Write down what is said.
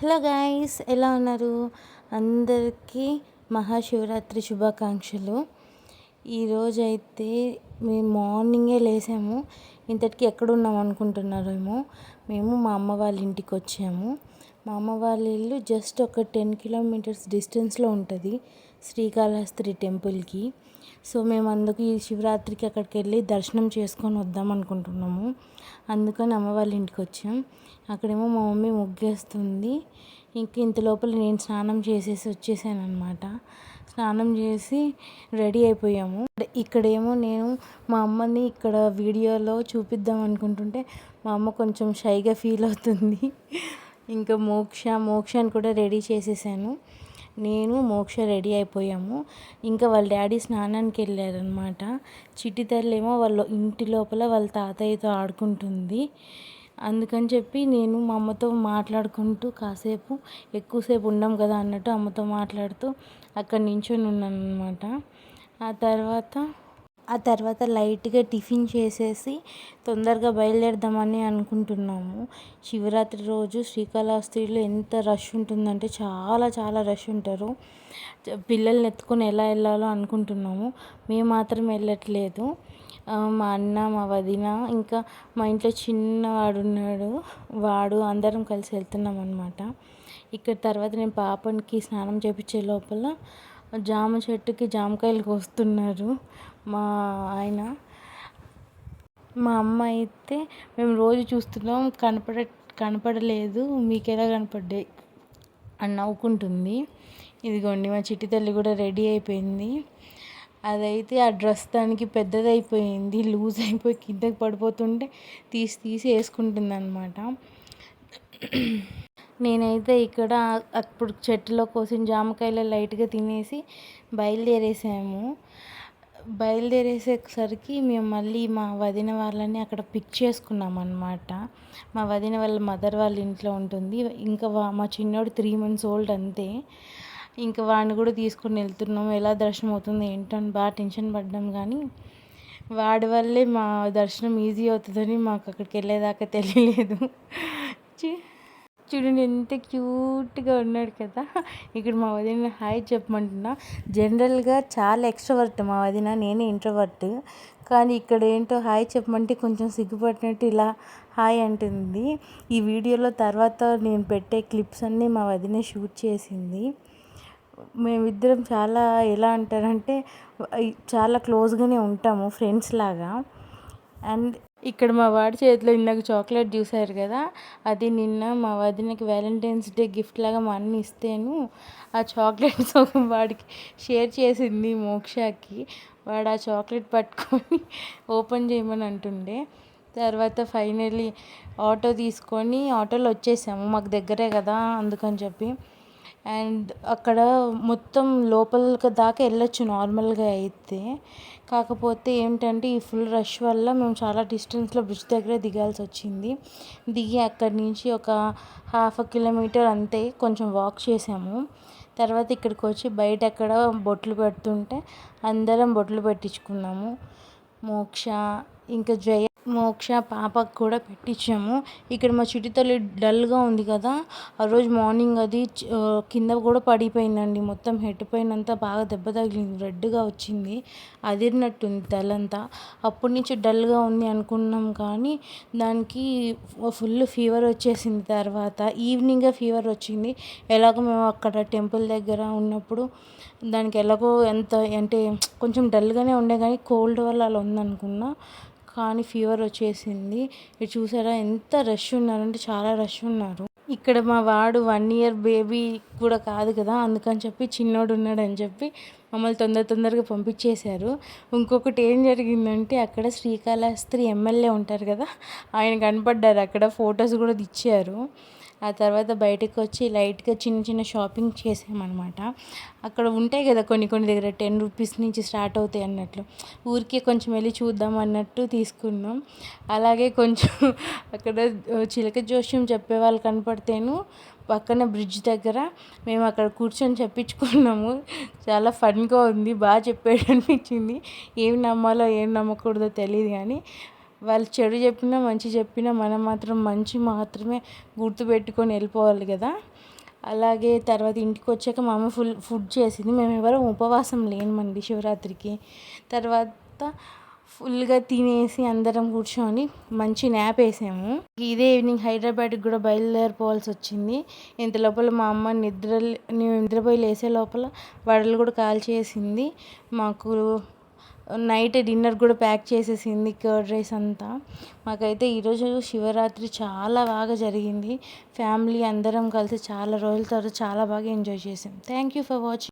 Hello guys, ఎలా ఉన్నారు? అందరికీ మహాశివరాత్రి శుభాకాంక్షలు. ఈరోజైతే మేము మార్నింగే లేసాము. ఇంతటికి ఎక్కడున్నాం అనుకుంటున్నారేమో. మేము మా అమ్మ వాళ్ళ ఇంటికి వచ్చాము. మా అమ్మ వాళ్ళ ఇల్లు జస్ట్ ఒక 10 కిలోమీటర్స్ డిస్టెన్స్లో ఉంటుంది శ్రీకాళహస్తి టెంపుల్కి. సో మేము అందుకు ఈ శివరాత్రికి అక్కడికి వెళ్ళి దర్శనం చేసుకొని వద్దాం అనుకుంటున్నాము. అందుకని అమ్మ వాళ్ళ ఇంటికి వచ్చాం. అక్కడేమో మా మమ్మీ ముగ్గేస్తుంది. ఇంత లోపల నేను స్నానం చేసేసి వచ్చేసాను అనమాట. స్నానం చేసి రెడీ అయిపోయాము. ఇక్కడేమో నేను మా అమ్మని ఇక్కడ వీడియోలో చూపిద్దాం అనుకుంటుంటే మా అమ్మ కొంచెం షైగా ఫీల్ అవుతుంది. ఇంకా మోక్షని కూడా రెడీ చేసేసాను. నేను మోక్ష రెడీ అయిపోయాము. ఇంకా వాళ్ళ డాడీ స్నానానికి వెళ్ళారనమాట. చిట్టి తల్లేమో వాళ్ళ ఇంటి లోపల వాళ్ళ తాతయ్యతో ఆడుకుంటుంది. అందుకని చెప్పి నేను మా అమ్మతో మాట్లాడుకుంటూ కాసేపు ఎక్కువసేపు ఉండం కదా అన్నట్టు అమ్మతో మాట్లాడుతూ అక్కడ నించొని ఉన్నాను అనమాట. ఆ తర్వాత లైట్గా టిఫిన్ చేసేసి తొందరగా బయలుదేరదామని అనుకుంటున్నాము. శివరాత్రి రోజు శ్రీకాళహస్తిలో ఎంత రష్ ఉంటుందంటే చాలా చాలా రష్ ఉంటారు. పిల్లల్ని ఎత్తుకొని ఎలా వెళ్ళాలో అనుకుంటున్నాము. మేము మాత్రం వెళ్ళట్లేదు. మా అన్న, మా వదిన, ఇంకా మా ఇంట్లో చిన్నవాడు ఉన్నాడు, వాడు అందరం కలిసి వెళ్తున్నాం అనమాట. ఇక్కడ తర్వాత నేను పాపనికి స్నానం చేయించే లోపల జామ చెట్టుకి జామకాయలు కోస్తున్నారు మా ఆయన. మా అమ్మ అయితే మేము రోజు చూస్తున్నాం కనపడలేదు, మీకు ఎలా కనపడ్డాయి అని నవ్వుకుంటుంది. ఇదిగోండి మా చిట్టి తల్లి కూడా రెడీ అయిపోయింది. అదైతే ఆ డ్రెస్ దానికి పెద్దదైపోయింది, లూజ్ అయిపోయి కిందకి పడిపోతుంటే తీసి వేసుకుంటుంది అనమాట. నేనైతే ఇక్కడ అప్పుడు చెట్టులో కోసిన జామకాయలు లైట్గా తినేసి బయలుదేరేసేసరికి మేము మళ్ళీ మా వదిన వాళ్ళని అక్కడ పిక్ చేసుకున్నాం అనమాట. మా వదిన వాళ్ళ మదర్ వాళ్ళ ఇంట్లో ఉంటుంది. ఇంకా మా చిన్నోడు 3 months ఓల్డ్ అంతే. ఇంకా వాడిని కూడా తీసుకొని వెళ్తున్నాము. ఎలా దర్శనం అవుతుంది ఏంటని బాగా టెన్షన్ పడ్డాం, కానీ వాడి వల్లే మా దర్శనం ఈజీ అవుతుందని మాకు అక్కడికి వెళ్ళేదాకా తెలియలేదు. చూడండి ఎంత క్యూట్గా ఉన్నాడు కదా. ఇక్కడ మా వదిన హాయ్ చెప్పమంటున్నా. జనరల్గా చాలా ఎక్స్ట్రోవర్ట్ మా వదిన, నేనే ఇంట్రోవర్ట్. కానీ ఇక్కడ ఏంటో హాయ్ చెప్పమంటే కొంచెం సిగ్గుపడినట్టు ఇలా హాయ్ అంటుంది. ఈ వీడియోలో తర్వాత నేను పెట్టే క్లిప్స్ అన్నీ మా వదిన షూట్ చేసింది. మేమిద్దరం చాలా ఎలా అంటారంటే చాలా క్లోజ్గానే ఉంటాము, ఫ్రెండ్స్ లాగా. అండ్ ఇక్కడ మా వాడి చేతిలో ఇందాక చాక్లెట్ చూసారు కదా, అది నిన్న మా వదినకి వ్యాలంటైన్స్ డే గిఫ్ట్ లాగా మా అన్న ఇస్తేను ఆ చాక్లెట్స్ వాడికి షేర్ చేసింది మోక్షకి. వాడు ఆ చాక్లెట్ పట్టుకొని ఓపెన్ చేయమని అంటుండే. తర్వాత ఫైనల్లీ ఆటో తీసుకొని ఆటోలో వచ్చేసాము, మాకు దగ్గరే కదా అందుకని చెప్పి. అండ్ అక్కడ మొత్తం లోపల దాకా వెళ్ళొచ్చు నార్మల్గా అయితే. కాకపోతే ఏంటంటే ఈ ఫుల్ రష్ వల్ల మేము చాలా డిస్టెన్స్లో బ్రిడ్జ్ దగ్గర దిగాల్సి వచ్చింది. దిగి అక్కడి నుంచి ఒక 1/2 kilometer అంతే కొంచెం వాక్ చేసాము. తర్వాత ఇక్కడికి వచ్చి బయట అక్కడ బొట్లు పెడుతుంటే అందరం బొట్లు పెట్టించుకున్నాము. మోక్ష పాపకు కూడా పెట్టించాము. ఇక్కడ మా చిట్టి తల్లి డల్గా ఉంది కదా, ఆ రోజు మార్నింగ్ అది కింద కూడా పడిపోయిందండి. మొత్తం హెడ్ పైన అంతా బాగా దెబ్బ తగిలింది, రెడ్గా వచ్చింది, అదిరినట్టుంది తలంతా. అప్పటి నుంచి డల్గా ఉంది అనుకున్నాం, కానీ దానికి ఫుల్ ఫీవర్ వచ్చేసింది. తర్వాత ఈవినింగే ఫీవర్ వచ్చింది. ఎలాగో మేము అక్కడ టెంపుల్ దగ్గర ఉన్నప్పుడు దానికి ఎలాగో ఎంత అంటే కొంచెం డల్గానే ఉండే, కానీ కోల్డ్ వల్ల అలా ఉందనుకున్నా, కానీ ఫీవర్ వచ్చేసింది. ఇది చూసారా ఎంత రష్ ఉన్నారంటే చాలా రష్ ఉన్నారు. ఇక్కడ మా వాడు 1 year బేబీ కూడా కాదు కదా, అందుకని చెప్పి చిన్నోడు ఉన్నాడని చెప్పి మమ్మల్ని తొందరగా పంపించేశారు. ఇంకొకటి ఏం జరిగిందంటే అక్కడ శ్రీకాళహస్తి ఎమ్మెల్యే ఉంటారు కదా, ఆయన కనపడ్డారు. అక్కడ ఫొటోస్ కూడా ఇచ్చారు. ఆ తర్వాత బయటకు వచ్చి లైట్గా చిన్న షాపింగ్ చేసామన్నమాట. అక్కడ ఉంటాయి కదా కొన్ని దగ్గర 10 rupees నుంచి స్టార్ట్ అవుతాయి అన్నట్లు, ఊరికే కొంచెం వెళ్ళి చూద్దాం అన్నట్టు తీసుకున్నాం. అలాగే కొంచెం అక్కడ చిలక జోష్యం చెప్పేవాళ్ళు కనపడితేను పక్కన బ్రిడ్జ్ దగ్గర మేము అక్కడ కూర్చొని చెప్పించుకున్నాము. చాలా ఫన్గా ఉంది, బాగా చెప్పాడు అనిపించింది. ఏం నమ్మాలో ఏం నమ్మకూడదో తెలియదు, కానీ వాళ్ళు చెడు చెప్పినా మంచి చెప్పినా మనం మాత్రం మంచి మాత్రమే గుర్తుపెట్టుకొని వెళ్ళిపోవాలి కదా. అలాగే తర్వాత ఇంటికి వచ్చాక మా అమ్మ ఫుడ్ చేసింది. మేము ఎవరం ఉపవాసం లేమండి శివరాత్రికి. తర్వాత ఫుల్గా తినేసి అందరం కూర్చొని మంచి న్యాప్ వేసాము. ఇదే ఈవినింగ్ హైదరాబాద్కి కూడా బయలుదేరిపోవాల్సి వచ్చింది. ఇంత లోపల మా అమ్మ నిద్రపోయి లేసే లోపల వడలు కూడా కాల్చేసింది. మాకు నైట్ డిన్నర్ కూడా ప్యాక్ చేసేసింది, కర్డ్ రైస్ అంతా. మాకైతే ఈరోజు శివరాత్రి చాలా బాగా జరిగింది. ఫ్యామిలీ అందరం కలిసి చాలా రోజుల తర్వాత చాలా బాగా ఎంజాయ్ చేసాం. Thank you for watching.